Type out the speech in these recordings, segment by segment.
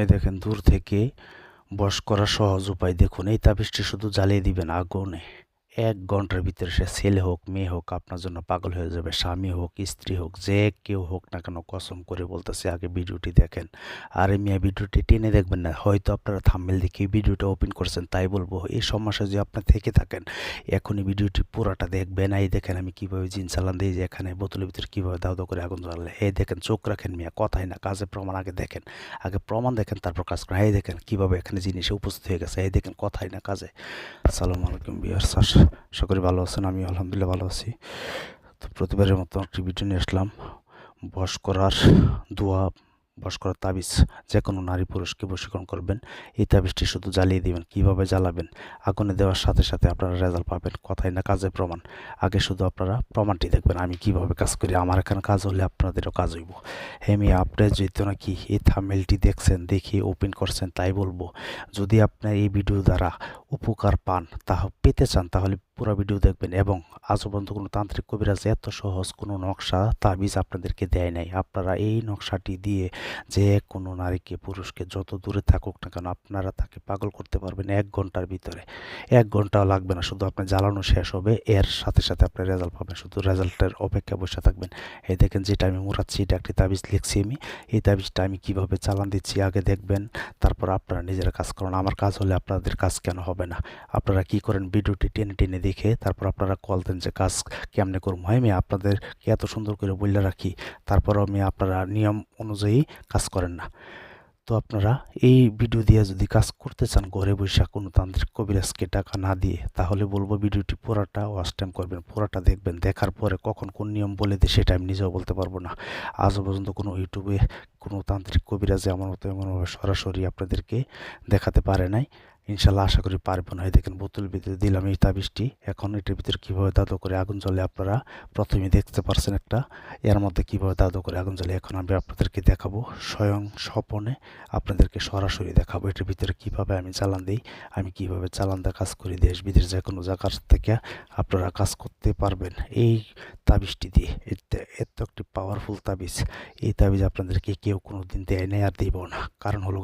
এই দেখেন দূর থেকে বশ করার সহজ উপায় দেখুন। এই তাবিজটি শুধু জ্বালিয়ে দিবেন আগুনে। ১ ঘন্টার ভিতরে সে ছেলে হোক মেয়ে হোক আপনার জন্য পাগল হয়ে যাবে। স্বামী হোক স্ত্রী হোক যে কেউ হোক না কেন, কসম করে বলতেছি আগে ভিডিওটি দেখেন। আরে মিয়া ভিডিওটি টেনে দেখবেন না। হয়তো আপনারা থাম্বনেল দেখে ভিডিওটা ওপেন করছেন, তাই বলবো এই সমস্যা যদি আপনার থেকে থাকেন এখনই ভিডিওটি পুরাটা দেখবেন। এই দেখেন আমি কিভাবে জিন চালান দিই, যে এখানে বোতলের ভিতরে কিভাবে দাও দাও করে আগুন জ্বালে। এই দেখেন চোখ রাখেন মিয়া, কথাই না কাজে প্রমাণ। আগে দেখেন, আগে প্রমাণ দেখেন তারপর কাজ করেন। এই দেখেন কিভাবে এখানে জিনিসে উপস্থিত হয়ে গেছে। এই দেখেন কথাই না কাজে। আসসালামু আলাইকুম ভিউয়ার্স, আশা করি ভালো আছেন। আমি আলহামদুলিল্লাহ ভালো আছি। তো প্রতিবারের মতো একটি ভিডিও নিয়ে আসলাম। বশ করার দোয়া, বশ করার তাবিজ। যে কোনো নারী পুরুষকে বশীকরণ করবেন। এই তাবিজটি শুধু জ্বালিয়ে দিবেন। কিভাবে জ্বালাবেন? আগুনে দেওয়ার সাথে সাথে আপনারা রেজাল্ট পাবেন। কথাই না কাজে প্রমাণ। আগে শুধু আপনারা প্রমাণটি দেখবেন আমি কিভাবে কাজ করি। আমার এখানে কাজ হলে আপনাদেরও কাজ হইব। হেমি আপনি যেহেতু নাকি এই থাম্বনেলটি দেখছেন, দেখে ওপেন করছেন, তাই বলবো যদি আপনার এই ভিডিও দ্বারা উপকার পান, পেতে চান, তাহলে পুরো ভিডিও দেখবেন। এবং আজও পর্যন্ত কোনো তান্ত্রিক কবিরাজ এত সহজ কোনো নকশা তাবিজ আপনাদেরকে দেয় নাই। আপনারা এই নকশাটি দিয়ে যে কোনো নারীকে পুরুষকে যত দূরে থাকুক না কেন আপনারা তাকে পাগল করতে পারবেন ১ ঘন্টার ভিতরে। ১ ঘন্টাও লাগবে না, শুধু আপনার জ্বালানো শেষ হবে, এর সাথে সাথে আপনি রেজাল্ট পাবেন। শুধু রেজাল্টের অপেক্ষা বসে থাকবেন। এই দেখেন যেটা আমি মুড়াচ্ছি, এটা একটি তাবিজ লিখছি আমি। এই তাবিজটা আমি কিভাবে চালান দিচ্ছি আগে দেখবেন, তারপর আপনারা নিজেরা কাজ করুন। আমার কাজ হলে আপনাদের কাজ কেন হবে না? আপনারা কি করেন, ভিডিওটি টেনে টেনে দেখে তারপর আপনারা কল দেন যে কাজ কেমনে করুম। হয় আমি আপনাদেরকে এত সুন্দর করে বলে রাখি, তারপর আমি আপনারা নিয়ম অনুযায়ী কাজ করেন না। তো আপনারা এই ভিডিও দিয়ে যদি কাজ করতে চান ঘরে বসে কোনো তান্ত্রিক কবিরাজকে টাকা না দিয়ে, তাহলে বলবো ভিডিওটি পুরাটা ওয়াচ টাইম করবেন, পুরাটা দেখবেন। দেখার পরে কখন কোন নিয়ম বলে দেয় সেটা আমি নিজেও বলতে পারবো না। আজও পর্যন্ত কোনো ইউটিউবে কোনো তান্ত্রিক কবিরাজে আমার মতো এমনভাবে সরাসরি আপনাদেরকে দেখাতে পারে নাই। ইনশাল্লাহ আশা করি পারবো না। এই দেখেন বোতল ভিতরে দিলাম এই তাবিজটি। এখন এটার ভিতরে কীভাবে দাদু করে আগুন জ্বলে আপনারা প্রথমে দেখতে পারছেন একটা। এর মধ্যে কীভাবে দাদু করে আগুন জ্বলে এখন আমি আপনাদেরকে দেখাবো স্বয়ং স্বপনে, আপনাদেরকে সরাসরি দেখাবো এটার ভিতরে কিভাবে আমি চালান দিই, আমি কিভাবে চালান দিয়ে কাজ করি। দেশ বিদেশ যে কোনো জায়গার থেকে আপনারা কাজ করতে পারবেন এই তাবিজটি দিয়ে। এত একটি পাওয়ারফুল তাবিজ। এই তাবিজ আপনাদেরকে কেউ কোনো দিন দেয় নাই আর দেব না। কারণ হলো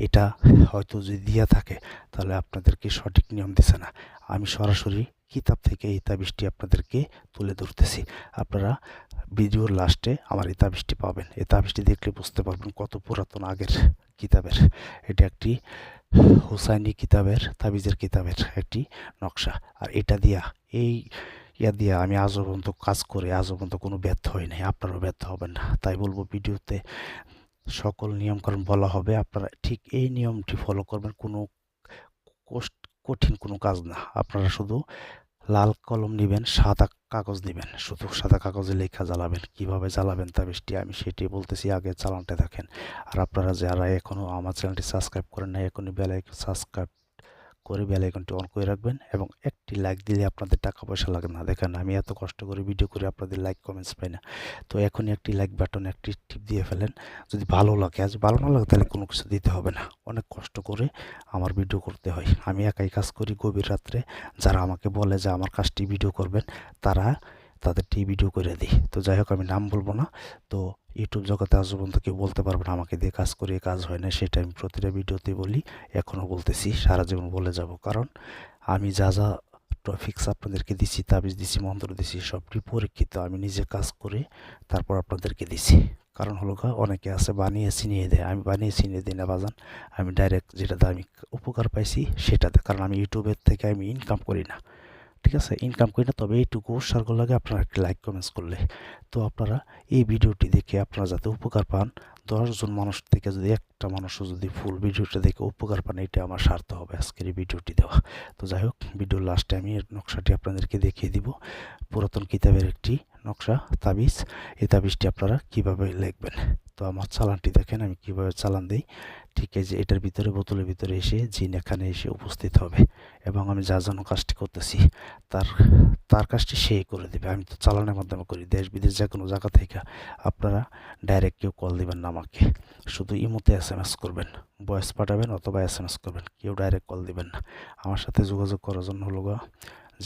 এটা হয়তো যদি দিয়া থাকে তাহলে আপনাদেরকে সঠিক নিয়ম দিছে না। আমি সরাসরি কিতাব থেকে এই তাবিজটি আপনাদেরকে তুলে ধরতেছি। আপনারা ভিডিওর লাস্টে আমার এই তাবিজটি পাবেন। এই তাবিজটি দেখলে বুঝতে পারবেন কত পুরাতন আগের কিতাবের। এটা একটি হুসাইনি কিতাবের, তাবিজের কিতাবের একটি নকশা। আর এটা দিয়া এই দিয়া আমি আজও পর্যন্ত কাজ করে আজও পর্যন্ত কোনো ব্যর্থ হয় নাই। আপনারাও ব্যর্থ হবেন না। তাই বলবো ভিডিওতে সকল নিয়মকানুন বলা হবে, আপনারা ঠিক এই নিয়মটি ফলো করবেন। কোনো কঠিন কোনো কাজ না। আপনারা শুধু লাল কলম নেবেন, সাদা কাগজ নেবেন, শুধু সাদা কাগজে লেখা জ্বালাবেন। কিভাবে জ্বালাবেন তাবিজটি আমি সেটি বলতেছি, আগে চালানটা দেখেন। আর আপনারা যারা এখনও আমার চ্যানেলটি সাবস্ক্রাইব করেন না, এখনই বেল আইকন সাবস্ক্রাইব করে বেল আইকনটি অন করে রাখবেন এবং একটি লাইক দিলে আপনাদের টাকা পয়সা লাগে না। দেখেন আমি এত কষ্ট করে ভিডিও করে আপনাদের লাইক কমেন্টস পাই না। তো এখনই একটি লাইক বাটন একটি টিপ দিয়ে ফেলেন যদি ভালো লাগে। আজ ভালো না লাগে তাহলে কোনো কিছু দিতে হবে না। অনেক কষ্ট করে আমার ভিডিও করতে হয়, আমি একাই কাজ করি গভীর রাত্রে। যারা আমাকে বলে যে আমার কাজটি ভিডিও করবেন তাদেরটি ভিডিও করে দিই। তো যাই হোক আমি নাম বলবো না। তো ইউটিউব জগতে আজ পর্যন্ত কেউ বলতে পারবে না আমাকে দিয়ে কাজ করে কাজ হয় না। সেটা আমি প্রতিটা ভিডিওতে বলি, এখনও বলতেছি, সারা জীবন বলে যাব। কারণ আমি যা যা টপিকস আপনাদেরকে দিছি, তাবিজ দিছি, মন্ত্র দিছি, সবটি পরীক্ষিত। আমি নিজে কাজ করে তারপর আপনাদেরকে দিছি। কারণ হলো অনেকে আছে বানিয়ে ছিনিয়ে দেয়, আমি বানিয়ে ছিনিয়ে দিই না বাজান। আমি ডাইরেক্ট যেটাতে আমি উপকার পাইছি সেটাতে। কারণ আমি ইউটিউবের থেকে আমি ইনকাম করি না, ঠিক আছে, ইনকাম করি না। তবে এইটুকু উৎসাহ লাগে আপনারা একটি লাইক কমেন্টস করলে। তো আপনারা এই ভিডিওটি দেখে আপনারা যাতে উপকার পান, 10 জন মানুষ থেকে যদি একটা মানুষও যদি ফুল ভিডিওটা দেখে উপকার পান, এটা আমার স্বার্থ হবে আজকের এই ভিডিওটি দেওয়া। তো যাই হোক ভিডিওর লাস্টে আমি এর নকশাটি আপনাদেরকে দেখিয়ে দিব। পুরাতন কিতাবের একটি নকশা তাবিজ। এই তাবিজটি আপনারা কিভাবে লিখবেন। তো আমার চালানটি দেখেন আমি কিভাবে চালান দিই। ঠিক আছে, এটার ভিতরে বোতলের ভিতরে এসে জিন এখানে এসে উপস্থিত হবে এবং আমি যা যেন কাজটি করতেছি তার তার কাজটি সেই করে দেবে। আমি তো চালানের মাধ্যমে করি, দেশ বিদেশ যে কোনো জায়গা থেকে। আপনারা ডাইরেক্ট কেউ কল দিবেন না আমাকে, শুধু ইমোতে SMS করবেন, ভয়েস পাঠাবেন অথবা SMS করবেন, কেউ ডাইরেক্ট কল দিবেন না। আমার সাথে যোগাযোগ করার জন্য হলো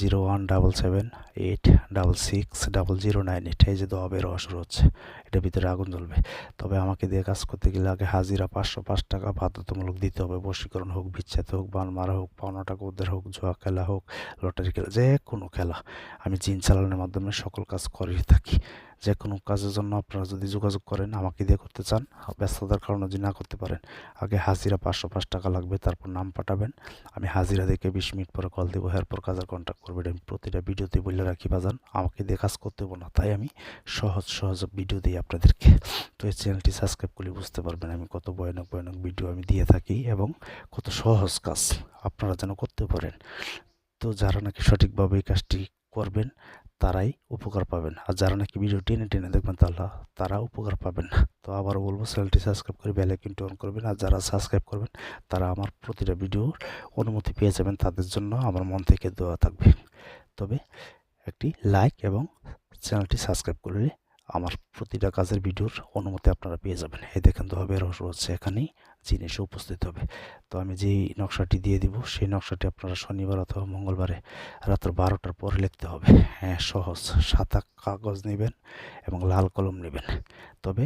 0177866009 এই যে দোয়া বের হওয়া শুরু হচ্ছে, এটার ভিতরে আগুন জ্বলবে। তবে আমাকে দিয়ে কাজ করতে গেলে আগে হাজিরা 505 টাকা বাধ্যতামূলক দিতে হবে। বশীকরণ হোক, বিচ্ছেদ হোক, বান মারা হোক, পাওনা টাকা উদ্ধার হোক, জুয়া খেলা হোক, লটারি খেলা, যে কোনো খেলা আমি জিন চালানোর মাধ্যমে সকল কাজ করে থাকি। যে কোনো কাজের জন্য আপনারা যদি যোগাযোগ করেন, আমাকে দিয়ে করতে চান, ব্যস্ততার কারণে যদি না করতে পারেন, আগে হাজিরা 505 টাকা লাগবে, তারপর নাম পাঠাবেন। আমি হাজিরা দেখে 20 মিনিট পরে কল দেবো, এরপর কাজের কন্ট্যাক্ট করবেন। আমি প্রতিটা ভিডিওতে বলে রাখি বাজান, আমাকে দিয়ে কাজ করতে হবে না, তাই আমি সহজ ভিডিও দিই আপনাদেরকে। তো এই চ্যানেলটি সাবস্ক্রাইব করলে বুঝতে পারবেন আমি কত ভয়ানক ভিডিও আমি দিয়ে থাকি এবং কত সহজ কাজ আপনারা যেন করতে পারেন। তো যারা নাকি সঠিকভাবে এই কাজটি করবেন তারাই উপকার পাবেন, আর যারা নাকি ভিডিও টেনে দেখবেন তারা উপকার পাবেন না। তো আবারও বলবো, চ্যানেলটি সাবস্ক্রাইব করে বেল আইকনটি অন করবেন, আর যারা সাবস্ক্রাইব করবেন তারা আমার প্রতিটা ভিডিওর অনুমতি পেয়ে যাবেন, তাদের জন্য আমার মন থেকে দোয়া থাকবে। তবে একটি লাইক এবং চ্যানেলটি সাবস্ক্রাইব করলে আমার প্রতিটা কাজের ভিডিওর অনুমতি আপনারা পেয়ে যাবেন। এই দেখেন তো হবে রহস্য হচ্ছে, এখানেই জিনিস উপস্থিত হবে। তো আমি যেই নকশাটি দিয়ে দিব সেই নকশাটি আপনারা শনিবার অথবা মঙ্গলবারে রাত্র 12টার পরে লিখতে হবে। হ্যাঁ, সহজ। সাদা কাগজ নেবেন এবং লাল কলম নেবেন। তবে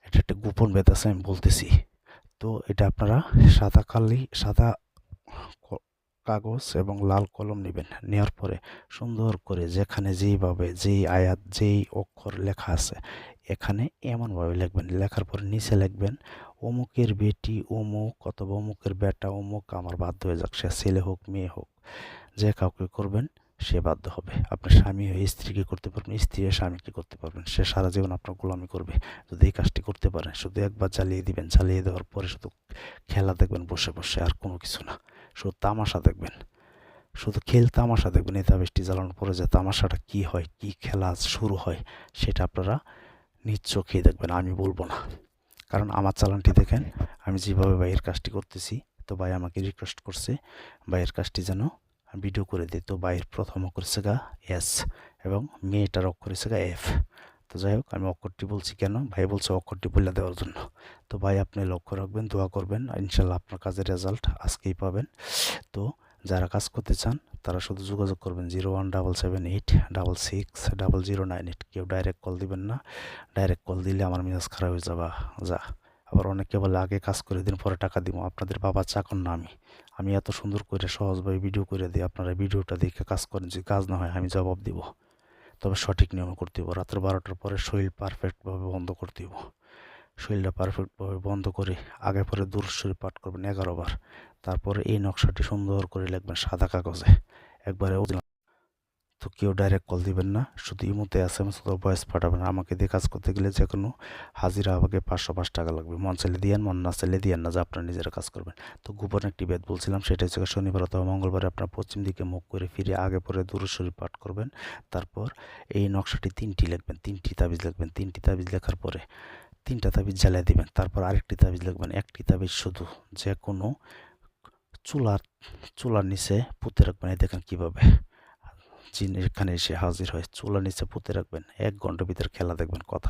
এটা একটা গোপন ভেদ আছে, আমি বলতেছি। তো এটা আপনারা সাদা কাগজ এবং লাল কলম নেবেন। নেওয়ার পরে সুন্দর করে যেখানে যেইভাবে যেই আয়াত যেই অক্ষর লেখা আছে এখানে এমনভাবে লিখবেন। লেখার পরে নিচে লিখবেন, অমুকের বেটি অমুক অথবা অমুকের বেটা অমুক আমার বাধ্য হয়ে যাক, সে ছেলে হোক মেয়ে হোক, যে কাউকে করবেন সে বাধ্য হবে। আপনার স্বামী হয়ে স্ত্রীকে করতে পারবেন, স্ত্রী হয়ে স্বামীকে করতে পারবেন। সে সারা জীবন আপনার গোলামি করবে যদি এই কাজটি করতে পারেন। শুধু একবার জ্বালিয়ে দিবেন, জ্বালিয়ে দেওয়ার পরে শুধু খেলা দেখবেন বসে বসে, আর কোনো কিছু না। শুধু তামাশা দেখবেন, শুধু তামাশা দেখবেন। এই তাবিজটি জ্বালানোর পরে যে তামাশাটা কি হয়, কি খেলা শুরু হয়, সেটা আপনারা নিজ চোখেই দেখবেন, আমি বলবো না। কারণ আমার চালানটি দেখেন, আমি যেভাবে ভাইয়ের কাজটি করতেছি। তো ভাই আমাকে রিকোয়েস্ট করছে ভাইয়ের কাজটি যেন ভিডিও করে দিই। তো ভাইয়ের প্রথম অক্ষর হচ্ছে গা এস এবং মেয়েটার অক্ষর হচ্ছে গা এফ। তো যাই হোক, আমি অক্ষরটি বলছি কেন, ভাই বলছে অক্ষরটি বলে দেওয়ার জন্য। তো ভাই আপনি লক্ষ্য রাখবেন, দোয়া করবেন, ইনশাল্লাহ আপনার কাজের রেজাল্ট আজকেই পাবেন। তো যারা কাজ করতে চান তারা শুধু যোগাযোগ করবেন 0177866009। কেউ ডাইরেক্ট কল দিবেন না, ডাইরেক্ট কল দিলে আমার মেজাজ খারাপ হয়ে যা। আবার অনেকে বলে আগে কাজ করে দিন পরে টাকা দিব। আপনাদের বাবার চাকর না আমি এত সুন্দর করে সহজভাবে ভিডিও করে দিই, আপনারা ভিডিওটা দেখে কাজ করেন। যদি কাজ না হয় আমি জবাব দিব, তবে সঠিক নিয়মে করতে হবে। রাত্র 12টার পরে শরীর পারফেক্টভাবে বন্ধ করতে হবে। শরীরটা পারফেক্টভাবে বন্ধ করে আগে পরে দুরূদ শরীফ পাঠ করবেন 11 বার। তারপরে এই নকশাটি সুন্দর করে লিখবেন সাদা কাগজে একবারে। তো কেউ ডাইরেক্ট কল দিবেন না, শুধু ইমোতে SMS অথবা ভয়েস পাঠাবেন। আমাকে দিয়ে কাজ করতে গেলে যে কোনো হাজিরা আমাকে 505 টাকা লাগবে। মন চাইলে দিয়েন, মন না চাইলে দিয়েন না, যে আপনারা নিজেরা কাজ করবেন। তো গোপন একটি বেদ বলছিলাম, সেটা হচ্ছে শনিবার অথবা মঙ্গলবারে আপনার পশ্চিম দিকে মুখ করে ফিরে আগে পরে দুরূদ শরীফ পাঠ করবেন। তারপর এই নকশাটি 3টি লিখবেন, 3টি তাবিজ লিখবেন। 3টি তাবিজ লেখার পরে 3টা তাবিজ জ্বালিয়ে দিবেন। তারপর আরেকটি তাবিজ লিখবেন। একটি তাবিজ শুধু যে কোনো চুলার নিচে পুঁতে রাখবেন। এই দেখেন কীভাবে জিন এখানে এসে হাজির হয়। চুলার নিচে পুঁতে রাখবেন, 1 ঘন্টার ভিতরে খেলা দেখবেন। কথা